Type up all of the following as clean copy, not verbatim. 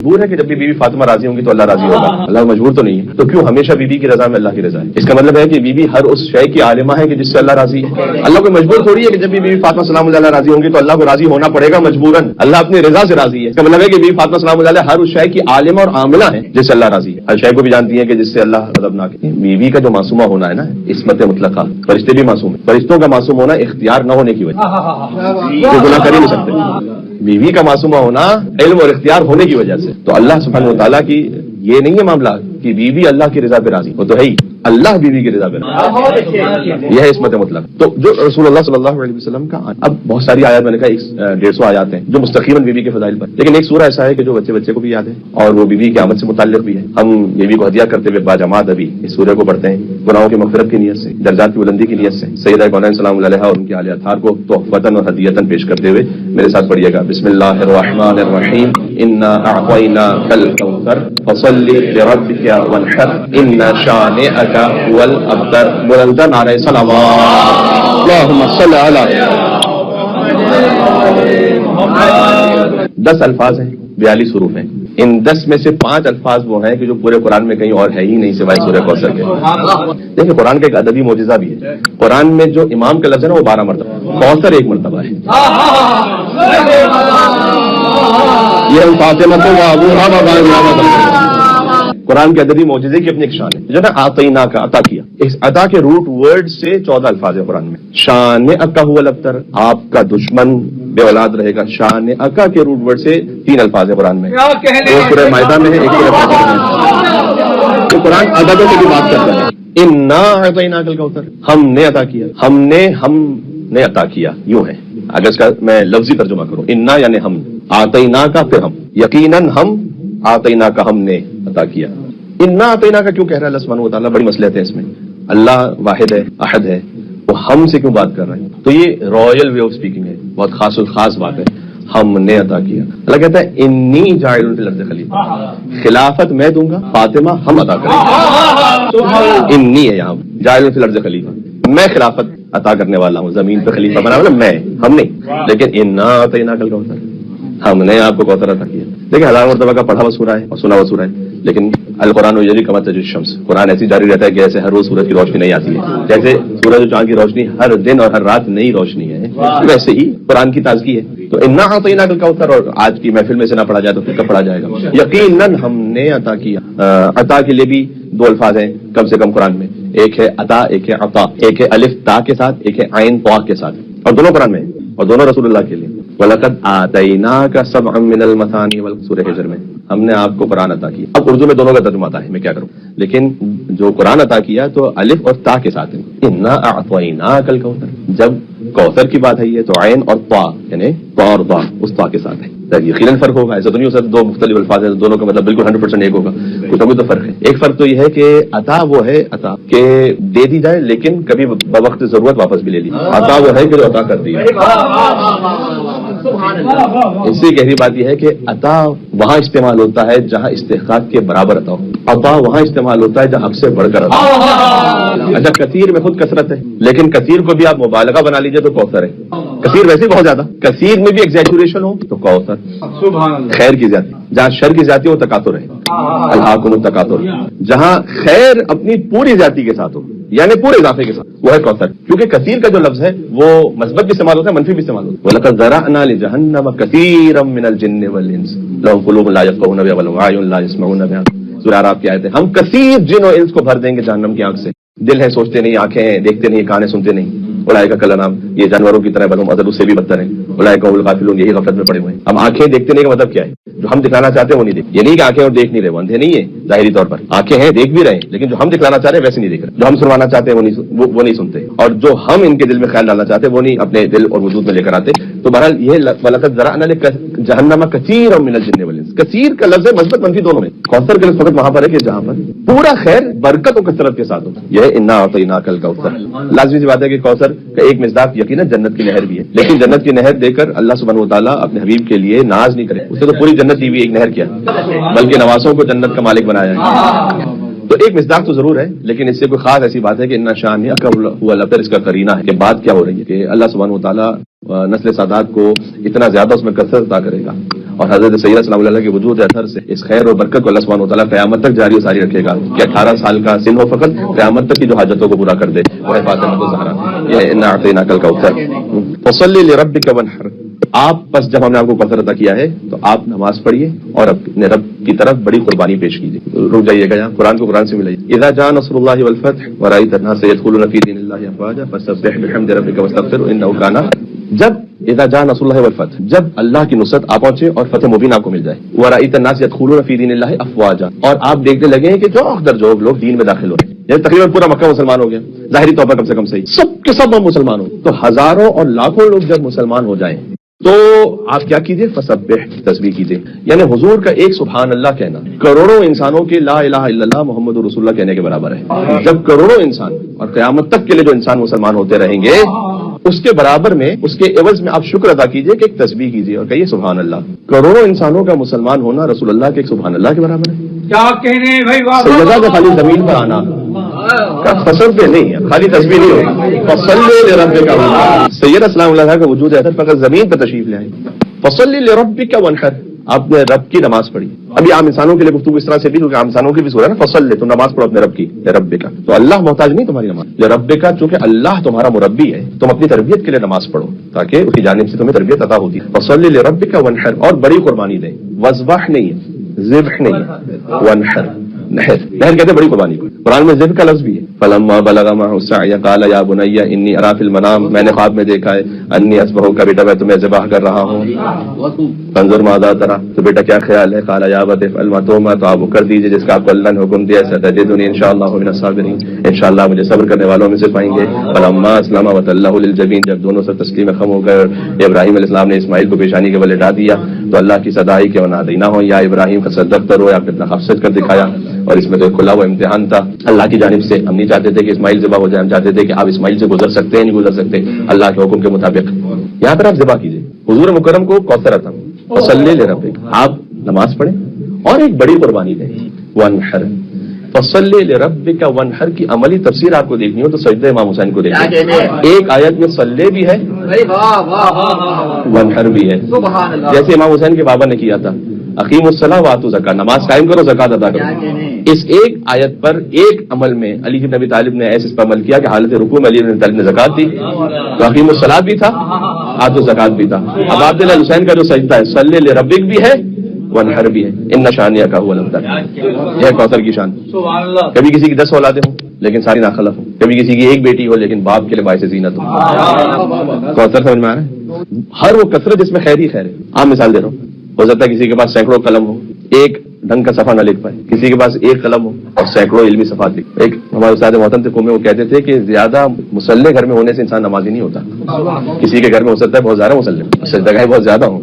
مجبور ہے کہ جب بھی بیوی فاطمہ راضی ہوں گی تو اللہ راضی ہوگا، اللہ مجبور تو نہیں ہے، تو کیوں ہمیشہ بیوی کی رضا میں اللہ کی رضا ہے؟ اس کا مطلب ہے کہ بیوی ہر اس شے کی عالمہ ہے کہ جس سے اللہ راضی ہے۔ اللہ کو مجبور تھوڑی ہے کہ جب بھی بیوی فاطمہ سلام اللہ علیہ راضی ہوں گی تو اللہ کو راضی ہونا پڑے گا مجبوراً، اللہ اپنی رضا سے راضی ہے۔ اس کا مطلب ہے کہ بیوی فاطمہ سلام اللہ علیہ ہر اس شے کی عالمہ اور عاملہ ہے جس سے اللہ راضی ہے، ہر شے کو بھی جانتی ہے کہ جس سے اللہ غضبناک ہے۔ بیوی کا جو معصومہ ہونا ہے نا، عصمت مطلقہ، فرشتے بھی معصوم ہیں، فرشتوں کا معصوم ہونا اختیار نہ ہونے کی وجہ سے، وہ گناہ کر ہی نہیں سکتے۔ بیوی کا معصومہ ہونا علم اور اختیار ہونے کی وجہ سے۔ تو اللہ سبحانہ و تعالیٰ کی یہ نہیں ہے معاملہ کہ بیوی اللہ کی رضا پہ راضی، وہ تو ہے ہی اللہ بیوی کی رضا پہ راضی، یہ ہے عصمت مطلق۔ تو جو رسول اللہ صلی اللہ علیہ وسلم کا، اب بہت ساری آیات میں نے کہا 150 آیات ہیں جو مستقیماً بیوی کے فضائل پر، لیکن ایک سورہ ایسا ہے کہ جو بچے کو بھی یاد ہے اور وہ بیوی کی آمد سے متعلق بھی ہے۔ ہم بیوی کو ہدیہ کرتے ہوئے باجماعت ابھی اس سورہ کو پڑھتے ہیں، گناہوں کی مغفرت کی نیت سے، درجات کی بلندی کی نیت سے، سیدہ کونین سلام اللہ علیہ اور ان کے آل اطہار کو تحفۃً اور ہدیۃً پیش کرتے ہوئے میرے ساتھ پڑھیے گا۔ بسم اللہ الرحمن الرحیم، انا اعطیناک الکوثر فصل لربک وانحر ان شانئک هو الابتر۔ بلند نعرہ صلوات، اللہم صل علی۔ 10 الفاظ ہیں، 42 حروف ہیں، ان 10 میں سے 5 الفاظ وہ ہیں کہ جو پورے قرآن میں کہیں اور ہے ہی نہیں سوائے سورہ کوثر کے۔ دیکھیں قرآن کا ایک ادبی معجزہ بھی ہے، قرآن میں جو امام کا لفظ ہے نا وہ 12 مرتبہ، کوثر 1 مرتبہ ہے۔ یہ فاطمہ قرآن کے ادبی معجزے کی اپنی ایک شان ہے، جو نا آتینا کا عطا کیا، اس عطا کے روٹ ورڈ سے 14 الفاظ ہیں قرآن میں۔ شان اکا هو الابتر، آپ کا دشمن بے اولاد رہے گا، شان اکا کے روٹ ورڈ سے 3 الفاظ ہیں قرآن میں، ایک سورہ مائدہ میں ہے، ایک سورہ فاتحہ میں ہے۔ تو قرآن ادبوں کی بھی بات کرتا ہے، انا اعطیناک الکوثر، ہم نے عطا کیا، ہم نے عطا کیا، یوں ہے اگر اس کا میں لفظی ترجمہ کروں، انا یعنی ہم، آتینا کا پھر ہم، یقیناً ہم، آتینا کا ہم نے عطا کیا۔ انا آتینا کا کیوں کہہ رہا ہے اللہ سبحانہ و تعالیٰ؟ بڑی مصلحت ہے اس میں، اللہ واحد ہے، احد ہے، وہ ہم سے کیوں بات کر رہے ہیں؟ تو یہ رائل وے آف اسپیکنگ ہے، بہت خاص الخاص بات ہے، ہم نے عطا کیا۔ اللہ کہتا ہے انی جاعل فی الارض خلیفہ، خلافت میں دوں گا، فاطمہ ہم عطا کریں گے۔ انی ہے یہاں جاعل فی الارض خلیفہ، میں خلافت عطا کرنے والا ہوں، زمین پہ خلیفہ بنا والا میں، ہم نہیں، لیکن انا آتیناک الکوثر، ہم نے آپ کو کوثر عطا کیا۔ دیکھیں 1000 مرتبہ کا پڑھا ہوا سورہ ہے اور سنا ہوا سورہ ہے، لیکن القرآن یجری کما تجری الشمس، قرآن ایسی جاری رہتا ہے کہ ایسے ہر روز سورج کی روشنی نہیں آتی ہے، جیسے سورج و چاند کی روشنی ہر دن اور ہر رات نئی روشنی ہے، ویسے ہی قرآن کی تازگی ہے۔ تو انا اعطیناک الکوثر، اور آج کی محفل میں سے نہ پڑھا جائے تو پھر کب پڑھا جائے گا؟ یقیناً ہم نے عطا کیا۔ عطا کے لیے بھی 2 الفاظ ہیں کم سے کم قرآن میں، ایک ہے عطا، ایک ہے عطا، ایک ہے الف تا کے ساتھ، ایک ہے عین طا کے ساتھ، اور دونوں قرآن میں اور دونوں رسول اللہ کے لیے۔ وَلَقَدْ آتَيْنَاكَ سَبْعًا مِّنَ الْمَثَانِي سورہ ہجر میں ہم نے آپ کو قرآن عطا کیا۔ اب اردو میں دونوں کا ترجمہ آتا ہے، میں کیا کروں، لیکن جو قرآن عطا کیا تو الف اور تا کے ساتھ ہے، اِنَّا أَعْطَيْنَاكَ الْكَوْثَرَ، جب کوثر کی بات ہے تو عین اور طا یعنی طا اور ضا اس طا کے ساتھ ہے۔ یقیناً فرق ہوگا، ایسا تو نہیں ہو سکتا 2 مختلف الفاظ ہیں دونوں کا مطلب بالکل 100% ایک ہوگا، کچھ نہ کچھ تو فرق ہے۔ ایک فرق تو یہ ہے کہ عطا وہ ہے عطا کہ دے دی جائے لیکن کبھی بوقت ضرورت واپس بھی لے لی، عطا وہ ہے کہ جو عطا کر دی۔ اس سے گہری بات یہ ہے کہ عطا وہاں استعمال ہوتا ہے جہاں استحقاق کے برابر عطا ہو، عطا وہاں استعمال ہوتا ہے جہاں حق سے بڑھ کر عطا ہو۔ اچھا کثیر میں خود کثرت ہے، لیکن کثیر کو بھی آپ مبالغہ بنا لیجئے تو کوثر ہے، کثیر ویسے بہت زیادہ، کثیر میں بھی ایگزیجریشن ہو تو کوثر، خیر کی زیادتی، جہاں شر کی زیادتی ہو تکاثر ہے، الہاکم التکاثر، جہاں خیر اپنی پوری زیادتی کے ساتھ ہو یعنی پورے اضافے کے ساتھ، وہ ہے کوثر۔ کیونکہ کثیر کا جو لفظ ہے وہ مثبت بھی استعمال ہوتا ہے منفی بھی استعمال ہوتا ہے۔ وَلَقَدْ ذَرَأْنَا لِجَهَنَّمَ كَثِيرًا مِّنَ الْجِنِّ وَالْإِنسِ لَهُمْ قُلُوبٌ لَّا يَفْقَهُونَ بِهَا وَلَهُمْ أَعْيُنٌ لَّا يَسْمَعُونَ بِهَا، سورہ اعراف کی آیت ہے۔ ہم کثیر جن و انس کو بھر دیں گے جہنم کی آگ سے، دل ہے سوچتے نہیں، آنکھیں ہیں دیکھتے نہیں، کان ہے سنتے نہیں، اولئک کالانعام، یہ جانوروں کی طرح بل ہم اضل، اس سے بھی بدتر ہیں، اولئک هم الغافلون، یہی غفلت میں پڑے ہوئے ہیں۔ ہم آنکھیں دیکھتے نہیں کا مطلب کیا ہے؟ جو ہم دکھانا چاہتے ہیں وہ نہیں دیکھ، یہ نہیں کہ آنکھیں اور دیکھ نہیں رہے، وہ اندھے نہیں ہے ظاہری طور پر، آنکھیں ہیں دیکھ بھی رہے ہیں، لیکن جو ہم دکھلانا چاہ رہے ہیں ویسے نہیں دیکھ رہے، جو ہم سنوانا چاہتے ہیں وہ نہیں سنتے، اور جو ہم ان کے دل میں خیال ڈالنا چاہتے ہیں وہ نہیں اپنے دل اور وجود میں لے کر آتے۔ تو بہرحال یہ وَلَقَدْ ذَرَأْنَا لِجَهَنَّمَ كَثِيرًا مِّنَ الْجِنِّ وَالْإِنسِ، کثیر کا لفظ ہے مثبت منفی دونوں میں، کوثر کا لفظ فقط وہاں پر ہے کہ جہاں پر پورا خیر برکت و کثرت کے ساتھ ہو، یہ ہے انا اعطیناک الکوثر۔ لازمی سی بات ہے کہ کوثر کا ایک مصداق یقیناً جنت کی نہر بھی ہے، لیکن جنت کی نہر دے کر اللہ سبحانہ و تعالیٰ اپنے حبیب کے لیے ناز نہیں کرے، اس نے تو پوری جنت دی ہوئی ایک نہر کیا بلکہ نوازوں کو جنت کا مالک بنایا ہے۔ تو ایک مصداق تو ضرور ہے، لیکن اس سے کوئی خاص ایسی بات ہے کہ ان شانئک هو الابتر، اس کا قرینہ ہے کہ بات کیا ہو رہی ہے کہ اللہ سبحانہ و تعالیٰ نسل سادات کو اتنا زیادہ اس میں کثرت عطا کرے گا، اور حضرت سیدنا سلام اللہ کے وجود اثر سے اس خیر اور برکت کو اللہ سبحانہ وتعالیٰ قیامت تک جاری و ساری رکھے گا کہ 18 سال کا سن ہو فقط قیامت تک کی جو حاجتوں کو پورا کر دے وہ ہے فاطمہ الزہرا۔ یہ انا اعطیناک الکوثر فصلی لربک وانحر۔ آپ بس جب ہم نے آپ کو کوثر عطا کیا ہے تو آپ نماز پڑھیے اور اپنے رب کی طرف بڑی قربانی پیش کیجیے۔ رک جائیے گا یہاں، قرآن کو قرآن سے ملائیے۔ اذا جاء نصر اللہ والفتح ورأیت الناس يدخلون في دین اللہ افواجا فسبح بحمد ربک واستغفر انہ کان۔ جب اذا جاء نصر اللہ والفتح، جب اللہ کی نصرت آ پہنچے اور فتح مبین آپ کو مل جائے، ورأیت الناس يدخلون في دین اللہ افواجا، اور آپ دیکھنے لگے ہیں کہ جوق در جوق لوگ دین میں داخل ہو رہے ہیں، یعنی تقریباً پورا مکہ مسلمان ہو گیا، ظاہری طور پر کم سے کم صحیح، سب کے سب ہم مسلمان ہوں، تو ہزاروں اور لاکھوں لوگ جب مسلمان ہو جائیں تو آپ کیا کیجئے؟ فسبح، تسبیح کیجئے، یعنی حضور کا ایک سبحان اللہ کہنا کروڑوں انسانوں کے لا الہ الا اللہ محمد رسول اللہ کہنے کے برابر ہے۔ جب کروڑوں انسان اور قیامت تک کے لیے جو انسان مسلمان ہوتے رہیں گے، اس کے برابر میں، اس کے عوض میں آپ شکر ادا کیجئے کہ ایک تسبیح کیجئے اور کہیے سبحان اللہ۔ کروڑوں انسانوں کا مسلمان ہونا رسول اللہ کے ایک سبحان اللہ کے برابر ہے۔ کیا کہنے بھائی، سیدہ کا خالی زمین پر آنا کا فصل پہ نہیں ہے، خالی تصویر نہیں ہوگی، فصلی لربک وانحر۔ سید اسلام اللہ کا وجود ہے فقط زمین پہ تشریف لے آئے، فصلی لربک وانحر، آپ نے رب کی نماز پڑھی۔ ابھی عام انسانوں کے لیے گفتگو اس طرح سے بھی، کیونکہ عام انسانوں کی بھی سورہ ہے نا، فصل لے، تو نماز پڑھو اپنے رب کی، لربک، تو اللہ محتاج نہیں تمہاری نماز، لربک، چونکہ اللہ تمہارا مربی ہے، تم اپنی تربیت کے لیے نماز پڑھو تاکہ اس کی جانب سے تمہیں تربیت عطا ہوتی ہے۔ فصلی لربک وانحر، اور بڑی قربانی دیں، وذبح نہیں ہے، ذبح نہیں ہے، وانحر، نحر، نحر کہتے ہیں بڑی قربانی کو، قرآن میں ذبح کا لفظ بھی ہے۔ فلما بلغ معه السعي قال يا بني اني ارى في المنام، میں نے خواب میں دیکھا ہے، انی اذبحک، بیٹا میں تمہیں ذبح کر رہا ہوں، فانظر ماذا ترى، تو بیٹا کیا خیال ہے، قال يا ابت افعل ما تؤمر، تو آپ وہ کر دیجیے جس کا آپ کو اللہ نے حکم دیا، ستجدنی انشاءاللہ من الصابرین، انشاءاللہ مجھے صبر کرنے والوں میں سے پائیں گے۔ فلما اسلم وتلہ للجبین، جب دونوں سے تسلیم خم ہو گئے، ابراہیم علیہ السلام نے اسماعیل کو پیشانی کے بل لٹا دیا، تو اللہ کی صدا آئی کہ ونادینا ہو یا ابراہیم، فصدقت، رو، آپ کتنا خفت کر دکھایا، اور اس میں تو کھلا ہوا امتحان تھا اللہ کی جانب سے۔ ہم نہیں چاہتے تھے کہ اسماعیل ذبح ہو جائے، ہم چاہتے تھے کہ آپ اسماعیل سے گزر سکتے ہیں، نہیں گزر سکتے، اللہ کے حکم کے مطابق یہاں پر آپ ذبح کیجیے۔ حضور مکرم کو کوثر عطا، فصلی لربک، آپ نماز پڑھیں اور ایک بڑی قربانی دیں، وانحر، فصلی لربک وانحر کی عملی تفسیر آپ کو دیکھنی ہو تو سجدہ امام حسین کو دیکھیں، ایک آیت میں صلی بھی ہے، وانحر بھی ہے، جیسے امام حسین کے بابا نے کیا تھا، اقیم الصلاۃ وآتوا الزکاۃ، نماز قائم کرو، زکات ادا کرو۔ اس ایک آیت پر، ایک عمل میں علی بن ابی طالب نے ایسے اس پر عمل کیا کہ حالت رکوع میں علی بن ابی طالب نے زکات دی، تو اقیم الصلاۃ بھی تھا، آتوا الزکات بھی تھا۔ اب عبداللہ حسین کا جو سجدہ ہے صلی لربک بھی ہے، وانحر بھی ہے، ان شانئک هو الابتر، یہ کوثر کی شان۔ کبھی کسی کی 10 اولادیں ہوں لیکن ساری ناخلف ہوں، کبھی کسی کی ایک بیٹی ہو لیکن باپ کے لیے باعث زینت ہو، کوثر سمجھ میں آ رہا ہے؟ ہر وہ کثرت جس میں خیر ہی خیر ہے۔ عام مثال دے رہا ہوں، ہو سکتا ہے کسی کے پاس سینکڑوں قلم ہو، ایک ڈھنگ کا صفحہ نہ لکھ پائے، کسی کے پاس ایک قلم ہو اور سینکڑوں علمی صفحات لکھ۔ ایک ہمارے استاد محترم تھے قومی، وہ کہتے تھے کہ زیادہ مسلح گھر میں ہونے سے انسان نمازی نہیں ہوتا۔ کسی کے گھر میں ہو سکتا ہے بہت زیادہ مسلح، سجدگاہیں بہت زیادہ ہوں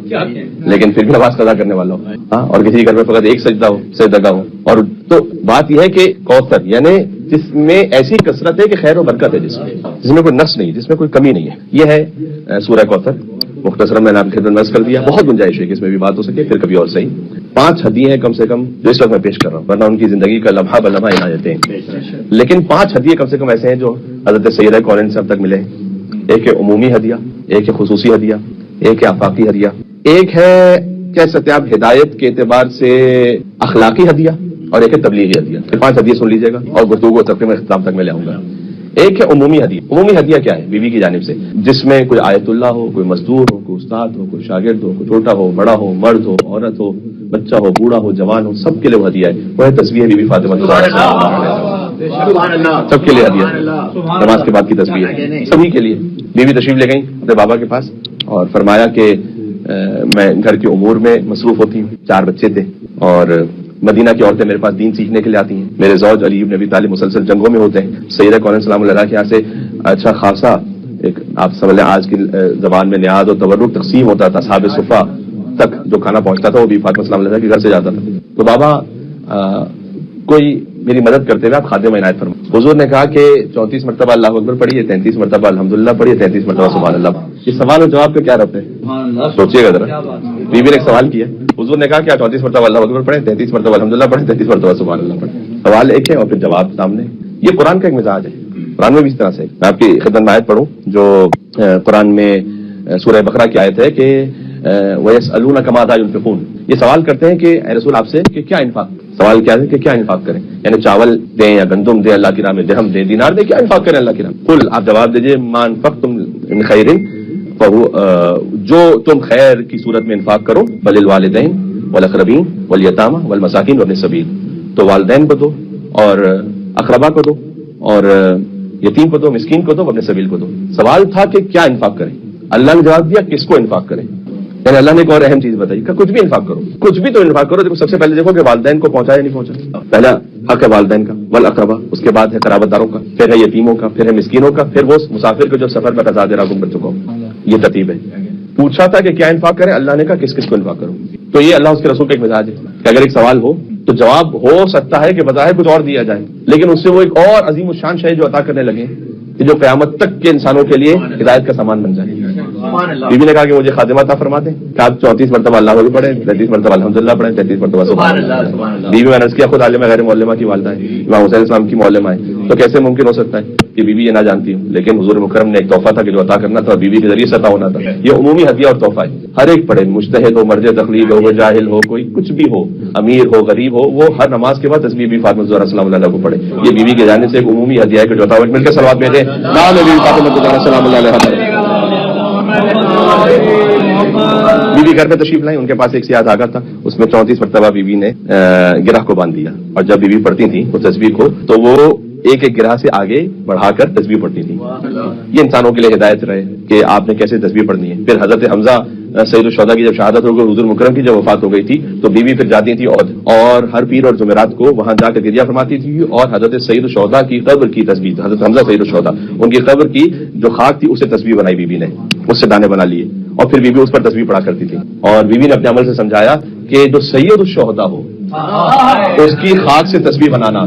لیکن پھر بھی نماز قضا کرنے والا ہو، ہاں، اور کسی کے گھر میں فقط ایک سجدہ ہو، سجدگاہ ہو۔ اور تو بات یہ ہے کہ کوثر یعنی جس میں ایسی کثرت ہے کہ خیر و برکت ہے، جس میں کوئی نقص نہیں، جس میں کوئی کمی نہیں ہے، یہ ہے سورہ کوثر۔ مختصر میں نے آپ کی خدمت میں عرض کر دیا، بہت گنجائش ہے کہ اس میں بھی بات ہو سکے، پھر کبھی اور صحیح۔ 5 ہدیے ہیں کم سے کم جو اس وقت میں پیش کر رہا ہوں، ورنہ ان کی زندگی کا لمحہ بلمحہ عنایتیں ہیں، لیکن 5 ہدیے کم سے کم ایسے ہیں جو حضرت سیدہ کونین سے اب تک ملے ہیں۔ ایک ہے عمومی ہدیہ، ایک ہے خصوصی ہدیہ، ایک ہے آفاقی ہدیہ، ایک ہے کہہ سکتے ہیں آپ ہدایت کے اعتبار سے اخلاقی ہدیہ، اور ایک ہے تبلیغی ہدیہ۔ پھر 5 ہدیے سن لیجیے گا اور گفتگو تقریباً اختتام تک میں لے آؤں گا۔ ایک ہے عمومی ہدیہ۔ عمومی ہدیہ کیا ہے؟ بیوی کی جانب سے، جس میں کوئی آیت اللہ ہو، کوئی مزدور ہو، کوئی استاد ہو، کوئی شاگرد ہو، کوئی چھوٹا ہو، بڑا ہو، مرد ہو، عورت ہو، بچہ ہو، بوڑھا ہو، جوان ہو، سب کے لیے وہ ہدیہ ہے، وہ ہے تسبیح بی بی فاطمہ سب کے لیے ہدیہ، نماز کے بعد کی تسبیح ہے سبھی کے لیے۔ بیوی تشریف لے گئیں اپنے بابا کے پاس اور فرمایا کہ میں گھر کے امور میں مصروف ہوتی ہوں، 4 بچے تھے اور مدینہ کی عورتیں میرے پاس دین سیکھنے کے لیے آتی ہیں، میرے زوج علی بن ابی طالب مسلسل جنگوں میں ہوتے ہیں، سیدہ کونین سلام اللہ علیہ کے یہاں سے اچھا خاصا ایک آپ سمجھ لیں آج کی زبان میں نیاز اور تورق تقسیم ہوتا تھا، اصحاب صفہ تک جو کھانا پہنچتا تھا وہ بھی فاطمہ سلام اللہ کے گھر سے جاتا تھا۔ تو بابا کوئی میری مدد کرتے ہوئے آپ خادمہ عنایت فرمائیں۔ حضور نے کہا کہ 34 مرتبہ اللہ اکبر پڑھیے، 33 مرتبہ الحمدللہ پڑھیے، 33 مرتبہ سبحان اللہ۔ اس سوال اور جواب کا کیا ربط ہے؟ سوچیے گا ذرا۔ بیوی نے ایک سوال کیا، حضور نے کہا کہ آپ 34 مرتبہ اللہ اکبر پڑھیں، 33 مرتبہ الحمدللہ پڑھیں، 33 مرتبہ سبحان اللہ پڑھیں۔ سوال ایک ہے اور پھر جواب سامنے۔ یہ قرآن کا ایک مزاج ہے، قرآن میں بھی اس طرح سے۔ میں آپ کی خدمت میں آیت پڑھوں جو قرآن میں سورہ بقرہ کی آیت ہے کہ وَيَسْأَلُونَكَ مَاذَا يُنْفِقُونَ، یہ سوال کرتے ہیں کہ اے رسول آپ سے کہ کیا انفاق، سوال کیا ہے کہ کیا انفاق کریں، یعنی چاول دیں یا گندم دیں اللہ کی راہ میں، درہم دیں، دینار دیں، کیا انفاق کریں اللہ کی راہ میں؟ قل، آپ جواب دیجئے مَا أَنفَقْتُم مِّن خَيْرٍ جو تم خیر کی صورت میں انفاق کرو فَلِلْوَالِدَيْنِ وَالْأَقْرَبِينَ وَالْيَتَامَى وَالْمَسَاكِينِ وَابْنِ السَّبِيلِ، تو والدین کو دو اور اقربا کو دو اور یتیم کو دو، مسکین کو دو، اپنے سبیل کو دو۔ سوال تھا کہ کیا انفاق کریں، اللہ نے جواب دیا کس کو انفاق کریں، یعنی اللہ نے ایک اور اہم چیز بتائی کہ کچھ بھی انفاق کرو، کچھ بھی تو انفاق کرو۔ دیکھو سب سے پہلے دیکھو کہ والدین کو پہنچا یا نہیں پہنچا، پہلا حق ہے والدین کا، والاقربا، اس کے بعد ہے قرابت داروں کا، پھر ہے یتیموں کا، پھر ہے مسکینوں کا، پھر وہ مسافر کو جو سفر میں قضا دے رہا گم کر چکا ہو، یہ ترتیب ہے۔ پوچھا تھا کہ کیا انفاق کریں، اللہ نے کہا کس کس کو انفاق کرو۔ تو یہ اللہ اس کے رسول کا ایک مزاج ہے کہ اگر ایک سوال ہو تو جواب ہو سکتا ہے کہ بظاہر کچھ اور دیا جائے، لیکن اس سے وہ ایک اور عظیم الشان شے جو عطا کرنے لگے کہ جو قیامت تک کے انسانوں کے لیے ہدایت کا سامان بن جائے۔ بیوی نے کہا کہ مجھے خاتمہ عطا فرما دیں کہ آپ 34 مرتبہ اللہ اکبر پڑھیں، 33 مرتبہ الحمدللہ پڑھیں، 33 مرتبہ سبحان اللہ۔ بیوی میں نے کیا خود عالمہ غیر معلمہ کی والدہ ہے، امام حسین السلام کی معلمہ ہے، تو کیسے ممکن ہو سکتا ہے کہ بیوی یہ نہ جانتی ہوں، لیکن حضور مکرم نے ایک تحفہ تھا کہ جو عطا کرنا تھا بیوی کے ذریعے سے عطا ہونا تھا، یہ عمومی ہدیہ اور تحفہ ہے، ہر ایک پڑھے، مجتہد ہو، مرجع تقلید ہو، جاہل ہو، کوئی کچھ بھی ہو، امیر ہو، غریب ہو، وہ ہر نماز کے بعد تسبیح بھی فاطمہ الزہرا سلام اللہ علیہ کو پڑھے۔ یہ بیوی کی جانب سے ایک عمومی ہدیہ ہے کہ جو عطا مل کر صلوات بھیجیں، نام بیوی فاطمہ الزہرا سلام اللہ علیہ۔ بیوی گھر پہ تشریف لائیں، ان کے پاس ایک سیاہ دھاگا تھا، اس میں 34 مرتبہ بیوی نے گرہ کو باندھ دیا، اور جب بیوی پڑھتی تھی اس تصویر کو تو وہ ایک ایک گرہ سے آگے بڑھا کر تسبیح پڑھتی تھی۔ یہ انسانوں کے لیے ہدایت رہے کہ آپ نے کیسے تسبیح پڑھنی ہے۔ پھر حضرت حمزہ سید الشہداء کی جب شہادت ہو گئی، حضور مکرم کی جب وفات ہو گئی تھی تو بیوی پھر جاتی تھی عہد، اور ہر پیر اور جمعرات کو وہاں جا کر گریہ فرماتی تھی، اور حضرت سید الشہداء کی قبر کی تسبیح، حضرت حمزہ سید الشہداء ان کی قبر کی جو خاک تھی اسے تسبیح بنائی بیوی نے، اس سے دانے بنا لیے، اور پھر بیوی اس پر تسبیح پڑھا کرتی تھی، اور بیوی نے اپنے عمل سے سمجھایا کہ جو سید الشہداء ہو اس کی خاک سے تسبیح بنانا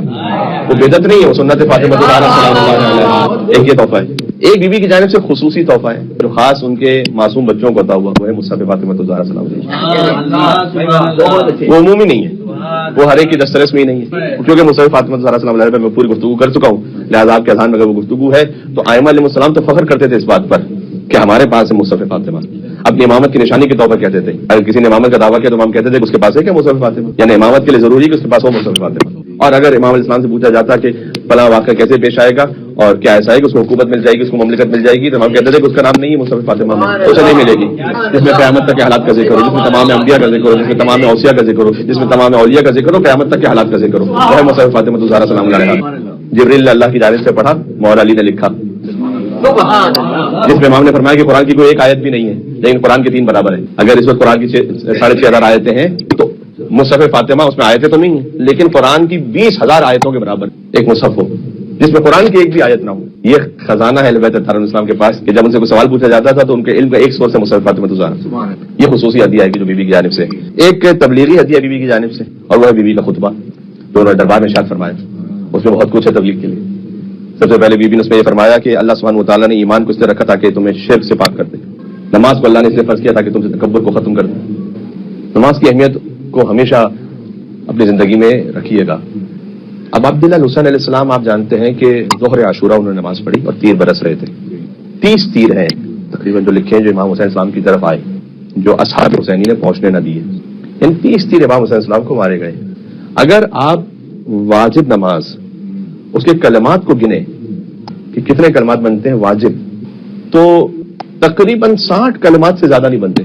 وہ بدعت نہیں ہے، وہ سنت فاطمہ الزہرا سلام اللہ علیہ۔ ایک یہ تحفہ ہے، ایک بیوی کی جانب سے خصوصی تحفہ ہے جو خاص ان کے معصوم بچوں کو عطا ہوا، وہ ہے مصحف فاطمہ الزہرا سلام علیہ۔ وہ عمومی نہیں ہے، وہ ہر ایک کی دسترس میں ہی نہیں ہے، کیونکہ مصحف فاطمہ الزہرا سلام علیہ پہ میں پوری گفتگو کر چکا ہوں، لہٰذا آپ کے اذہان میں اگر وہ گفتگو ہے تو ائمہ علیہ السلام تو فخر کرتے تھے اس بات پر کہ ہمارے پاس ہے مصحف فاطمہ، اپنی امامت کی نشانی کے طور پر کہتے تھے، اگر کسی نے امامت کا دعویٰ کیا تو امام کہتے تھے کہ اس کے پاس ہے کیا مصحف فاطمہ، یعنی امامت کے لیے ضروری ہے کہ اس کے پاس ہو مصحف فاطمہ۔ اور اگر امام علیہ السلام سے پوچھا جاتا کہ فلاں واقعہ کیسے پیش آئے گا اور کیا ایسا ہے کہ اس کو حکومت مل جائے گی، اس کو مملکت مل جائے گی، تو امام کہتے تھے کہ اس کا نام نہیں ہے مصحف فاطمہ، اسے نہیں ملے گی، جس میں قیامت تک کے حالات کا ذکر ہو، جس میں تمام انبیاء کا ذکر ہو، جس میں تمام اوصیاء کا ذکر ہو، جس میں تمام اولیاء کا ذکر ہو، قیامت تک کے حالات کا ذکر ہو، وہ ہے مصحف فاطمہ الزہرا سلام اللہ علیہ۔ جبریل نے اللہ کی جانب سے پڑھا، مولا علی نے لکھا، جس میں امام نے فرمایا کہ قرآن کی کوئی ایک آیت بھی نہیں ہے لیکن قرآن کے 3 برابر ہے۔ اگر اس وقت قرآن کی 6,500 آیتیں ہیں تو مصحف فاطمہ اس میں آیتیں تو نہیں ہیں لیکن قرآن کی 20,000 آیتوں کے برابر ایک مصحف ہو جس میں قرآن کی ایک بھی آیت نہ ہو۔ یہ خزانہ ہے اہل بیت اطہار الاسلام کے پاس کہ جب ان سے کوئی سوال پوچھا جاتا تھا تو ان کے علم کا ایک سورس ہے مصحف فاطمہ الزہرا۔ یہ خصوصی ہدیہ ہے کہ جو بیوی کی جانب سے، ایک تبلیغی ہدیہ بیوی کی جانب سے، اور وہ ہے بیوی کا خطبہ جو انہوں نے دربار میں ارشاد فرمایا، اس میں بہت کچھ ہے تبلیغ کے لیے۔ سب سے پہلے بیوی نے اس میں یہ فرمایا کہ اللہ سبحانہ و تعالیٰ نے ایمان کو اس طرح رکھا تاکہ تمہیں شرک سے پاک کر دے، نماز کو اللہ نے اس لیے فرض کیا تاکہ تم سے تکبر کو ختم کر دے، نماز کی اہمیت کو ہمیشہ اپنی زندگی میں رکھیے گا۔ اب عبداللہ حسین علیہ السلام آپ جانتے ہیں کہ ظہر عاشورہ انہوں نے نماز پڑھی اور تیر برس رہے تھے، 30 تیر ہیں تقریباً جو لکھے ہیں جو امام حسین السلام کی طرف آئے جو اصحاب حسینی نے پہنچنے نہ دیے، ان 30 تیر امام حسین السلام کو مارے گئے۔ اگر آپ واجب نماز اس کے کلمات کو گنے کہ کتنے کلمات بنتے ہیں واجب، تو تقریباً 60 کلمات سے زیادہ نہیں بنتے،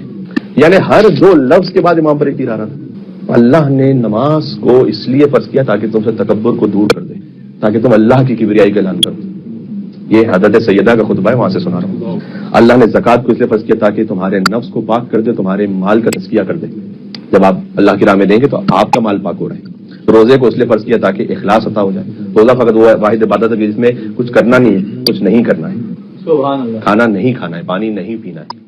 یعنی ہر 2 لفظ کے بعد امام پر ایک تیر آ رہا تھا۔ اللہ نے نماز کو اس لیے فرض کیا تاکہ تم سے تکبر کو دور کر دے، تاکہ تم اللہ کی کبریائی کا اعلان کرو۔ یہ حضرت سیدہ کا خطبہ ہے، وہاں سے سنا رہا ہوں۔ اللہ نے زکوٰۃ کو اس لیے فرض کیا تاکہ تمہارے نفس کو پاک کر دے، تمہارے مال کا تزکیہ کر دے، جب آپ اللہ کی راہ میں دیں گے تو آپ کا مال پاک ہو رہا ہے۔ روزے کو اس لیے فرض کیا تاکہ اخلاص عطا ہو جائے، روزہ فقط وہ واحد عبادت ہے جس میں کچھ کرنا نہیں ہے، کچھ نہیں کرنا ہے، کھانا نہیں کھانا ہے، پانی نہیں پینا ہے،